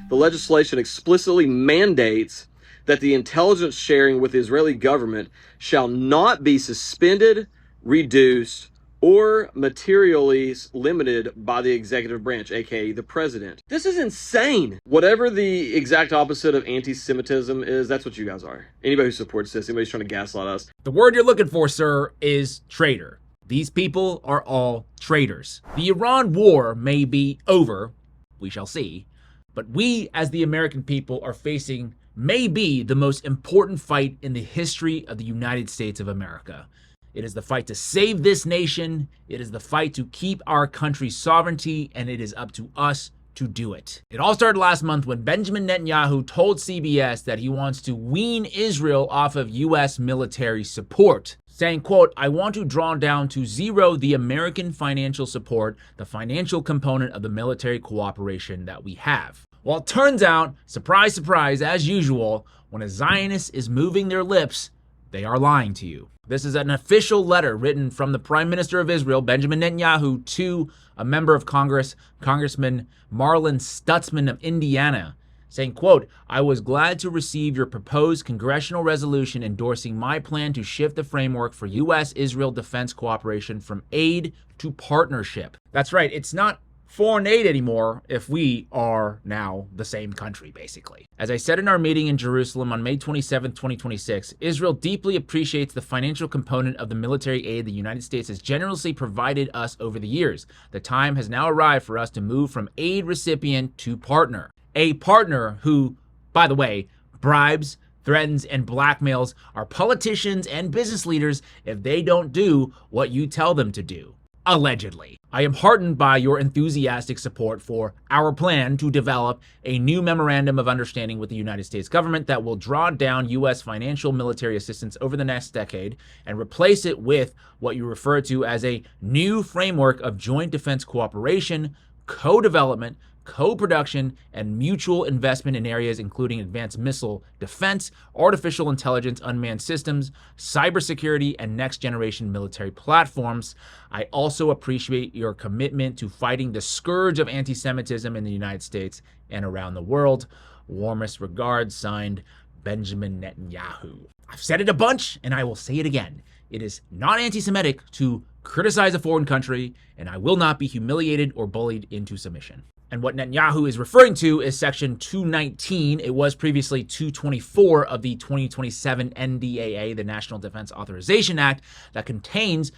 the legislation explicitly mandates that the intelligence sharing with the Israeli government shall not be suspended, reduced, or materially limited by the executive branch, aka the president. This is insane. Whatever the exact opposite of anti-Semitism is, that's what you guys are. Anybody who supports this, anybody's trying to gaslight us. The word you're looking for, sir, is traitor. These people are all traitors. The Iran war may be over, we shall see, but we as the American people are facing maybe the most important fight in the history of the United States of America. It is the fight to save this nation. It is the fight to keep our country's sovereignty, and it is up to us to do it. It all started last month when Benjamin Netanyahu told CBS that he wants to wean Israel off of U.S. military support, saying, quote, "I want to draw down to zero the American financial support, the financial component of the military cooperation that we have." Well, it turns out, surprise, surprise, as usual, when a Zionist is moving their lips, they are lying to you. This is an official letter written from the Prime Minister of Israel, Benjamin Netanyahu, to a member of Congress, Congressman Marlon Stutzman of Indiana, saying, quote, "I was glad to receive your proposed congressional resolution endorsing my plan to shift the framework for U.S.-Israel defense cooperation from aid to partnership." That's right, it's not foreign aid anymore if we are now the same country, basically. As I said in our meeting in Jerusalem on May 27, 2026, Israel deeply appreciates the financial component of the military aid the United States has generously provided us over the years. The time has now arrived for us to move from aid recipient to partner. A partner who, by the way, bribes, threatens, and blackmails our politicians and business leaders if they don't do what you tell them to do. Allegedly. I am heartened by your enthusiastic support for our plan to develop a new memorandum of understanding with the United States government that will draw down U.S. financial military assistance over the next decade and replace it with what you refer to as a new framework of joint defense cooperation, co-development, co-production, and mutual investment in areas including advanced missile defense, artificial intelligence, unmanned systems, cybersecurity, and next-generation military platforms. I also appreciate your commitment to fighting the scourge of anti-Semitism in the United States and around the world. Warmest regards, signed, Benjamin Netanyahu. I've said it a bunch, and I will say it again. It is not anti-Semitic to criticize a foreign country, and I will not be humiliated or bullied into submission. And what Netanyahu is referring to is Section 219. It was previously 224 of the 2027 NDAA, the National Defense Authorization Act, that contains,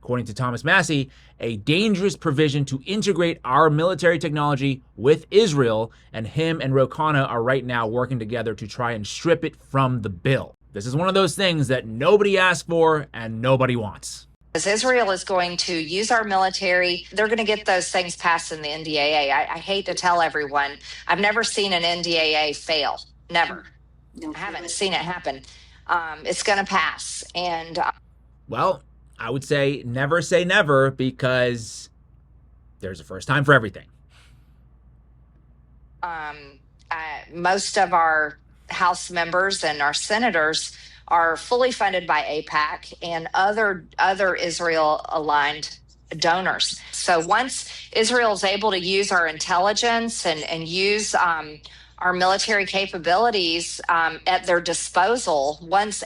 according to Thomas Massey, a dangerous provision to integrate our military technology with Israel, and him and Ro Khanna are right now working together to try and strip it from the bill. This is one of those things that nobody asked for and nobody wants. As Israel is going to use our military, they're going to get those things passed in the NDAA. I hate to tell everyone, I've never seen an NDAA fail. Never. I haven't seen it happen. It's going to pass. And well, I would say never, because there's a first time for everything. Most of our House members and our senators are fully funded by AIPAC and other Israel-aligned donors. So once Israel is able to use our intelligence and use our military capabilities at their disposal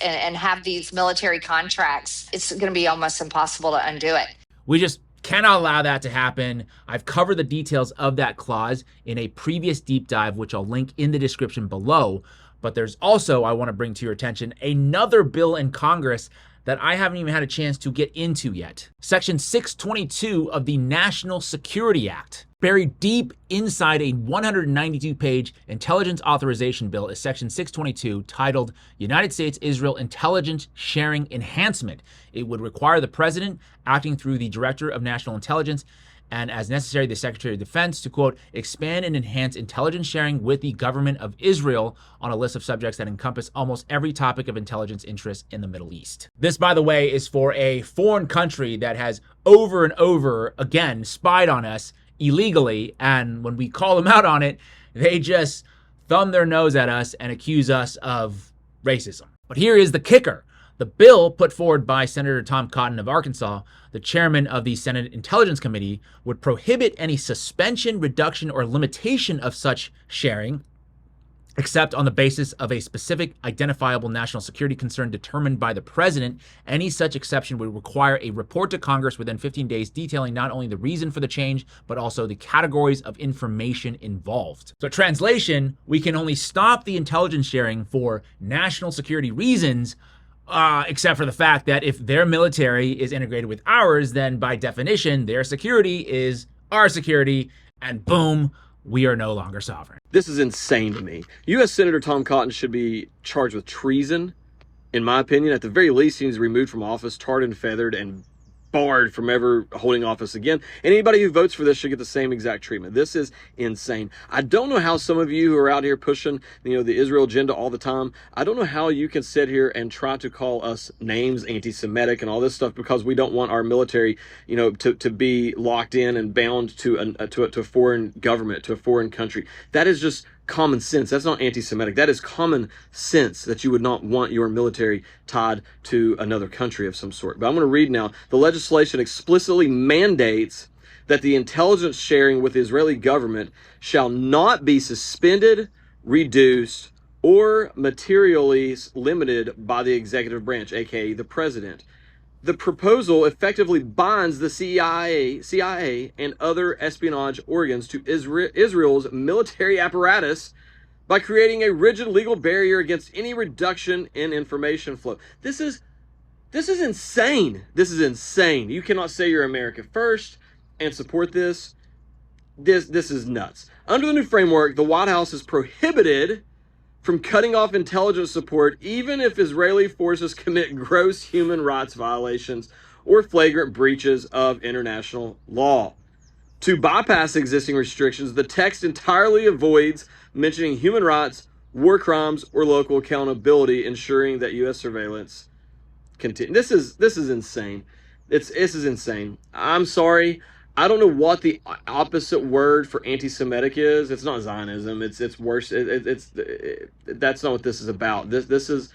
and have these military contracts, it's going to be almost impossible to undo it. We just cannot allow that to happen. I've covered the details of that clause in a previous deep dive, which I'll link in the description below. But there's also, I want to bring to your attention, another bill in Congress that I haven't even had a chance to get into yet. Section 622 of the National Security Act. Buried deep inside a 192-page intelligence authorization bill is Section 622, titled United States-Israel Intelligence Sharing Enhancement. It would require the President, acting through the Director of National Intelligence, and as necessary, the Secretary of Defense, to, quote, expand and enhance intelligence sharing with the government of Israel on a list of subjects that encompass almost every topic of intelligence interest in the Middle East. This, by the way, is for a foreign country that has over and over again spied on us illegally, and when we call them out on it, they just thumb their nose at us and accuse us of racism. But here is the kicker. The bill put forward by Senator Tom Cotton of Arkansas, the chairman of the Senate Intelligence Committee, would prohibit any suspension, reduction, or limitation of such sharing except on the basis of a specific identifiable national security concern determined by the president. Any such exception would require a report to Congress within 15 days detailing not only the reason for the change, but also the categories of information involved. So translation, we can only stop the intelligence sharing for national security reasons, except for the fact that if their military is integrated with ours, then by definition, their security is our security, and boom, we are no longer sovereign. This is insane to me. U.S. Senator Tom Cotton should be charged with treason, in my opinion. At the very least, he needs removed from office, tarred and feathered, and barred from ever holding office again. And anybody who votes for this should get the same exact treatment. This is insane. I don't know how some of you who are out here pushing, the Israel agenda all the time, I don't know how you can sit here and try to call us names, anti-Semitic and all this stuff, because we don't want our military, to be locked in and bound to a foreign government, to a foreign country. That is just common sense. That's not anti-Semitic. That is common sense that you would not want your military tied to another country of some sort. But I'm going to read now. The legislation explicitly mandates that the intelligence sharing with the Israeli government shall not be suspended, reduced, or materially limited by the executive branch, aka the president. The proposal effectively binds the CIA and other espionage organs to Israel's military apparatus by creating a rigid legal barrier against any reduction in information flow. This is insane. This is insane. You cannot say you're America first and support this. This is nuts. Under the new framework, the White House is prohibited from cutting off intelligence support, even if Israeli forces commit gross human rights violations or flagrant breaches of international law. To bypass existing restrictions, the text entirely avoids mentioning human rights, war crimes, or local accountability, ensuring that U.S. surveillance continues. This is insane. This is insane. I'm sorry. I don't know what the opposite word for anti-Semitic is. It's not Zionism. It's worse. That's not what this is about. This is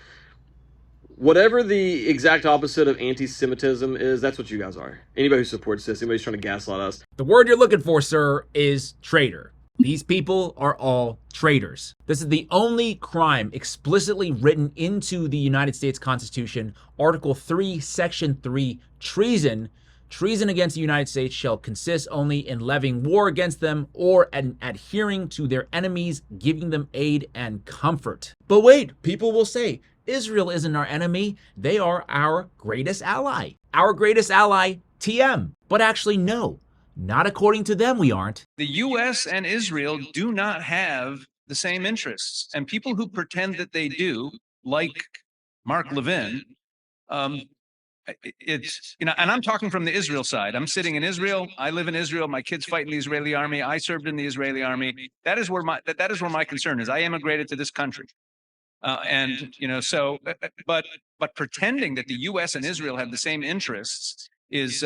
whatever the exact opposite of anti-Semitism is. That's what you guys are. Anybody who supports this, anybody's trying to gaslight us. The word you're looking for, sir, is traitor. These people are all traitors. This is the only crime explicitly written into the United States Constitution, Article 3, Section 3, treason. Treason against the United States shall consist only in levying war against them or adhering to their enemies, giving them aid and comfort. But wait, people will say, Israel isn't our enemy. They are our greatest ally. Our greatest ally, TM. But actually, no. Not according to them, we aren't. The U.S. and Israel do not have the same interests. And people who pretend that they do, like Mark Levin, it's, and I'm talking from the Israel side. I'm sitting in Israel. I live in Israel. My kids fight in the Israeli army. I served in the Israeli army. That is where my concern is. I immigrated to this country. But pretending that the U.S. and Israel have the same interests is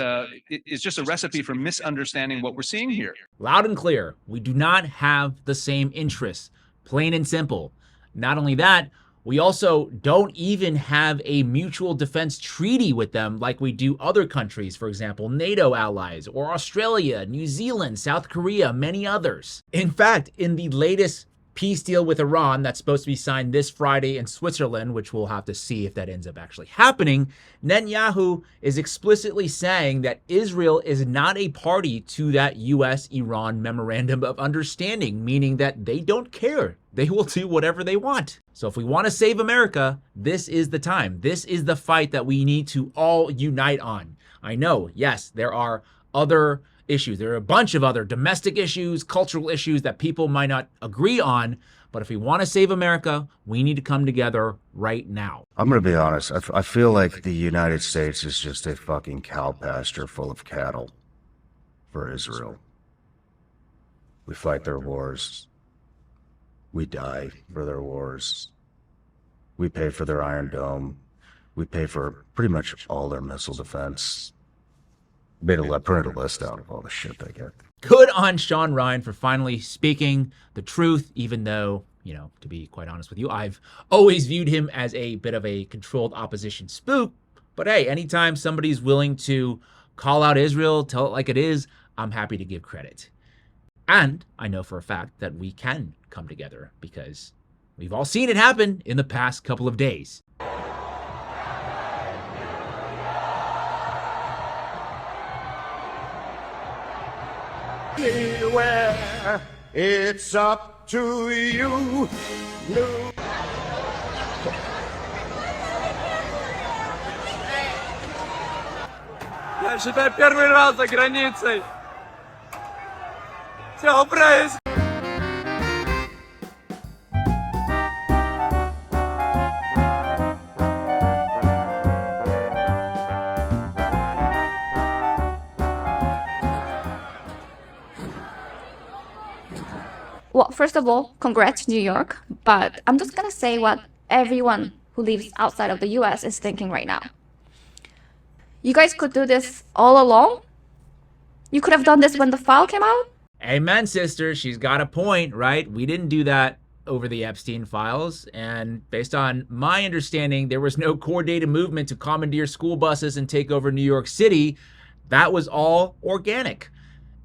just a recipe for misunderstanding what we're seeing here. Loud and clear, we do not have the same interests, plain and simple. Not only that, we also don't even have a mutual defense treaty with them like we do other countries, for example, NATO allies, or Australia, New Zealand, South Korea, many others. In fact, in the latest peace deal with Iran that's supposed to be signed this Friday in Switzerland, which we'll have to see if that ends up actually happening, Netanyahu is explicitly saying that Israel is not a party to that U.S.-Iran Memorandum of Understanding, meaning that they don't care. They will do whatever they want. So if we want to save America, this is the time. This is the fight that we need to all unite on. I know, yes, there are other issues. There are a bunch of other domestic issues, cultural issues that people might not agree on. But if we want to save America, we need to come together right now. I'm going to be honest. I feel like the United States is just a fucking cow pasture full of cattle for Israel. We fight their wars. We die for their wars. We pay for their Iron Dome. We pay for pretty much all their missile defense. Printed a list out of all the shit they get. Good on Sean Ryan for finally speaking the truth, even though, to be quite honest with you, I've always viewed him as a bit of a controlled opposition spook. But hey, anytime somebody's willing to call out Israel, tell it like it is, I'm happy to give credit. And I know for a fact that we can come together because We've all seen it happen in the past couple of days. Anywhere, it's up to you. No. Я считаю, первый раз за границей. Все происходит. Well, first of all, congrats, New York. But I'm just gonna say what everyone who lives outside of the US is thinking right now. You guys could do this all along? You could have done this when the file came out? Amen, sister. She's got a point, right? We didn't do that over the Epstein files. And based on my understanding, there was no coordinated movement to commandeer school buses and take over New York City. That was all organic.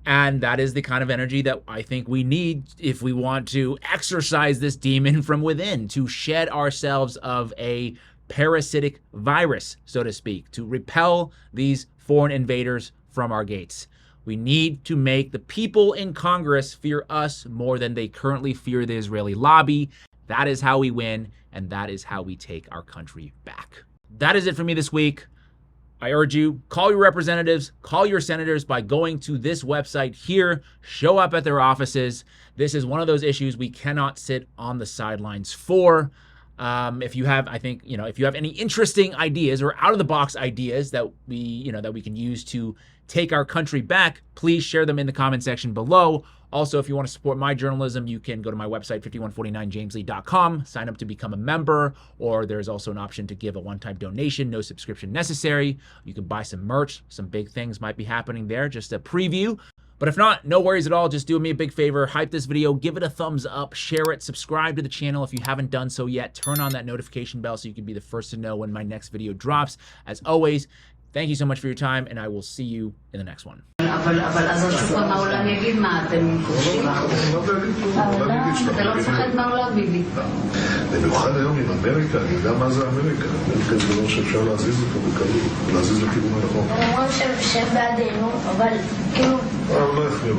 And that is the kind of energy that I think we need if we want to exorcise this demon from within, to shed ourselves of a parasitic virus, so to speak, to repel these foreign invaders from our gates. We need to make the people in Congress fear us more than they currently fear the Israeli lobby. That is how we win, and that is how we take our country back. That is it for me this week. I urge you, call your representatives, call your senators by going to this website here, show up at their offices. This is one of those issues we cannot sit on the sidelines for. If you have, if you have any interesting ideas or out of the box ideas that we can use to take our country back, please share them in the comment section below. Also, if you want to support my journalism, you can go to my website, 5149jameslee.com, sign up to become a member, or there's also an option to give a one-time donation, no subscription necessary. You can buy some merch. Some big things might be happening there, just a preview. But if not, no worries at all. Just do me a big favor, hype this video, give it a thumbs up, share it, subscribe to the channel if you haven't done so yet. Turn on that notification bell so you can be the first to know when my next video drops. As always, thank you so much for your time, and I will see you in the next one. אבל אז השוק העולם יגיד מה, אתם כובשים? אתה לא מפחד מהעולם, ביבי. במיוחד היום עם אמריקה, אני יודע מה זה אמריקה. אמריקה זה דבר שאפשר להזיז אותו בקלות, להזיז לכיוון הנכון. הם אומרים שהם בעדינו, אבל כאילו... לא יכניעו.